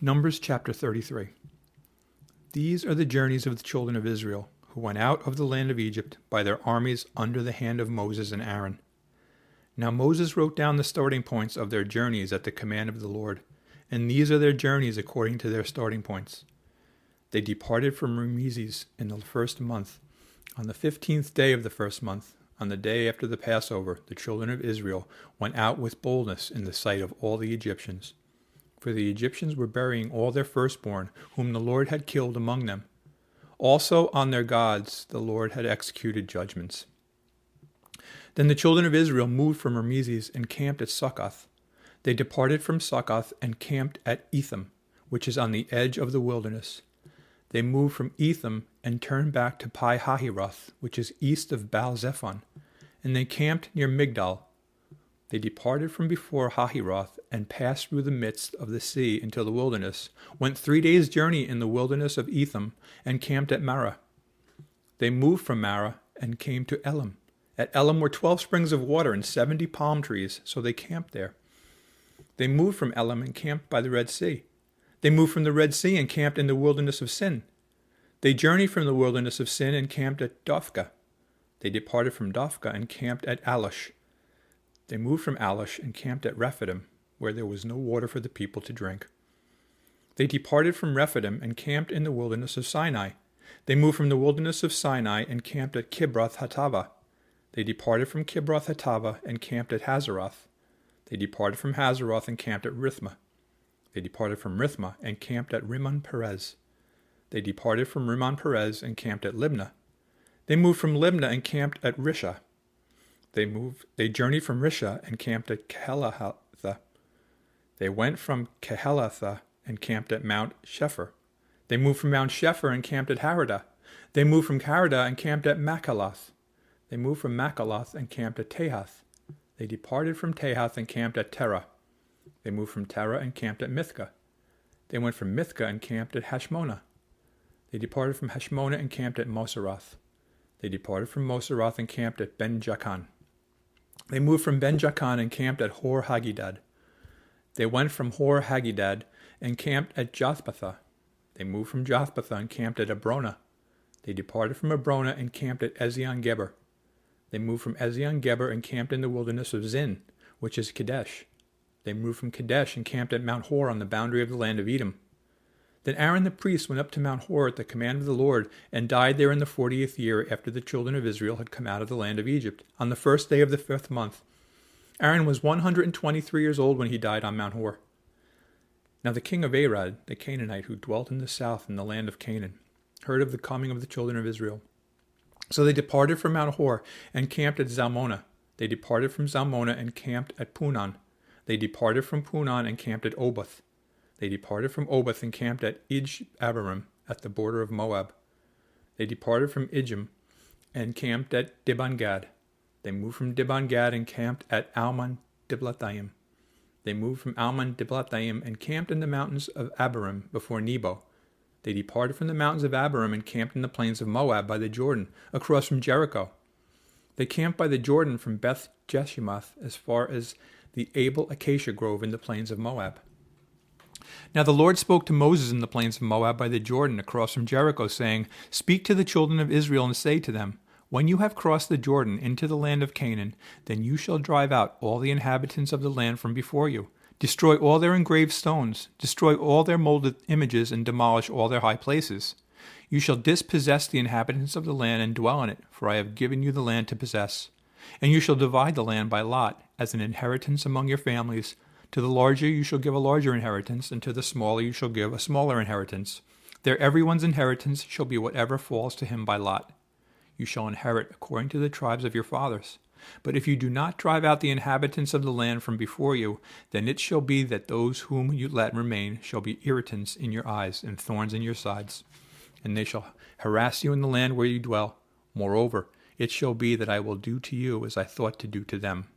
Numbers chapter 33. These are the journeys of the children of Israel, who went out of the land of Egypt by their armies under the hand of Moses and Aaron. Now Moses wrote down the starting points of their journeys at the command of the Lord, and these are their journeys according to their starting points. They departed from Ramesses in the first month. On the 15th day of the first month, on the day after the Passover, the children of Israel went out with boldness in the sight of all the Egyptians. For the Egyptians were burying all their firstborn, whom the Lord had killed among them. Also on their gods the Lord had executed judgments. Then the children of Israel moved from Ramesses and camped at Succoth. They departed from Succoth and camped at Etham, which is on the edge of the wilderness. They moved from Etham and turned back to Pi-hahiroth, which is east of Baal-zephon, and they camped near Migdal. They departed from before Hahiroth and passed through the midst of the sea into the wilderness, went 3 days' journey in the wilderness of Etham, and camped at Marah. They moved from Marah and came to Elim. At Elim were 12 springs of water and 70 palm trees, so they camped there. They moved from Elim and camped by the Red Sea. They moved from the Red Sea and camped in the wilderness of Sin. They journeyed from the wilderness of Sin and camped at Dophkah. They departed from Dophkah and camped at Alush. They moved from Alush and camped at Rephidim, where there was no water for the people to drink. They departed from Rephidim and camped in the wilderness of Sinai. They moved from the wilderness of Sinai and camped at Kibroth Hattava. They departed from Kibroth Hattava and camped at Hazeroth. They departed from Hazeroth and camped at Rithmah. They departed from Rithmah and camped at Rimmon Perez. They departed from Rimmon Perez and camped at Libnah. They moved from Libnah and camped at Rishah. They journeyed from Rishah and camped at Kehelatha. They went from Kehelatha and camped at Mount Shepher. They moved from Mount Shepher and camped at Haradah. They moved from Haradah and camped at Machaloth. They moved from Machaloth and camped at Tahath. They departed from Tahath and camped at Terah. They moved from Terah and camped at Mithkah. They went from Mithkah and camped at Hashmonah. They departed from Hashmonah and camped at Moseroth. They departed from Moseroth and camped at Ben-Jacan. They moved from Ben-Jacan and camped at Hor-Haggidgad. They went from Hor-Haggidgad and camped at Jothbatha. They moved from Jothbatha and camped at Abrona. They departed from Abrona and camped at Ezion-Geber. They moved from Ezion-Geber and camped in the wilderness of Zin, which is Kadesh. They moved from Kadesh and camped at Mount Hor on the boundary of the land of Edom. Then Aaron the priest went up to Mount Hor at the command of the Lord, and died there in the 40th year after the children of Israel had come out of the land of Egypt, on the first day of the 5th month. Aaron was 123 years old when he died on Mount Hor. Now the king of Arad, the Canaanite, who dwelt in the south in the land of Canaan, heard of the coming of the children of Israel. So they departed from Mount Hor and camped at Zalmonah. They departed from Zalmonah and camped at Punon. They departed from Punon and camped at Oboth. They departed from Oboth and camped at Ij-Abarim at the border of Moab. They departed from Ijim and camped at Dibon-Gad. They moved from Dibon-Gad and camped at Almon-Diblathaim. They moved from Almon-Diblathaim and camped in the mountains of Abarim before Nebo. They departed from the mountains of Abarim and camped in the plains of Moab by the Jordan, across from Jericho. They camped by the Jordan from Beth-Jeshimoth as far as the Abel acacia grove in the plains of Moab. Now the Lord spoke to Moses in the plains of Moab by the Jordan across from Jericho, saying, "Speak to the children of Israel and say to them, when you have crossed the Jordan into the land of Canaan, then you shall drive out all the inhabitants of the land from before you. Destroy all their engraved stones, destroy all their molded images, and demolish all their high places. You shall dispossess the inhabitants of the land and dwell in it, for I have given you the land to possess. And you shall divide the land by lot, as an inheritance among your families. To the larger you shall give a larger inheritance, and to the smaller you shall give a smaller inheritance. There everyone's inheritance shall be whatever falls to him by lot. You shall inherit according to the tribes of your fathers. But if you do not drive out the inhabitants of the land from before you, then it shall be that those whom you let remain shall be irritants in your eyes and thorns in your sides. And they shall harass you in the land where you dwell. Moreover, it shall be that I will do to you as I thought to do to them."